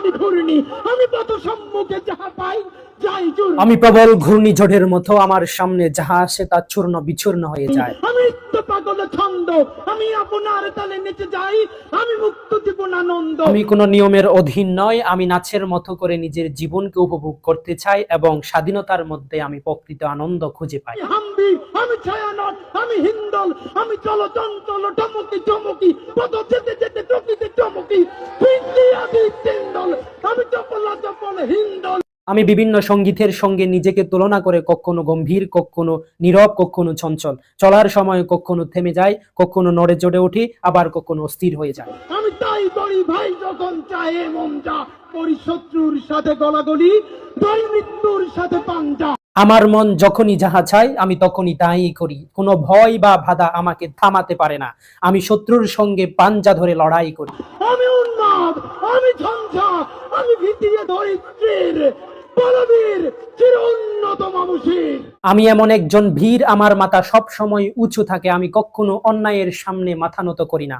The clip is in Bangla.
আমি ঘূর্ণি, আমি পথ সম্মুখে যাহা পাই যাই চূর্ণ। আমি প্রবল ঘূর্ণিঝড়ের মতো, আমার সামনে যাহা আসে তা চূর্ণ বিচূর্ণ হয়ে যায়। আমি নিত্য পাগল ছন্দ, আমি আপনার তালে নেচে যাই, আমি মুক্ত জীবন আনন্দ। আমি কোনো নিয়মের অধীন নয়, আমি নাচের মতো করে নিজের জীবনকে উপভোগ করতে চাই এবং স্বাধীনতার মধ্যে আমি প্রকৃত আনন্দ খুঁজে পাই। হাম্বি, আমি ছায়ানট, আমি হিন্দল, আমি চলচঞ্চল টমকি চমকি, পথ যেতে যেতে চকিতে চমকি, পিন্দি আদি তিন্দল, আমি চপলা চপল হিন্দল। আমি বিভিন্ন সঙ্গীতের সঙ্গে নিজেকে তুলনা করে কখনো গম্ভীর, কখনো নীরব, কখনো চঞ্চল। চলার সময় কখনো থেমে যায়, কখনো নড়ে চড়ে উঠি, আবার কখনো স্থির হয়ে যায়। আমি তাই করি ভাই, যখন চাহে মন যা করি, শত্রুর সাথে গলাগলি, ধরি মৃত্যুর সাথে পাঞ্জা। আমার মন যখনই যাহা চায় আমি তখনই তাই করি। কোনো ভয় বা বাধা আমাকে থামাতে পারে না। আমি শত্রুর সঙ্গে পাঞ্জা ধরে লড়াই করি। আমি উন্মাদ, আমি ঝঞ্ঝা, আমি ভিতিয়ে ধরিত্রীর বলবীর চির উন্নত মানুষের। আমি এমন একজন বীর, আমার মাথা সব সময় উঁচু থাকে, আমি কখনো অন্যায়ের সামনে মাথা নত করি না।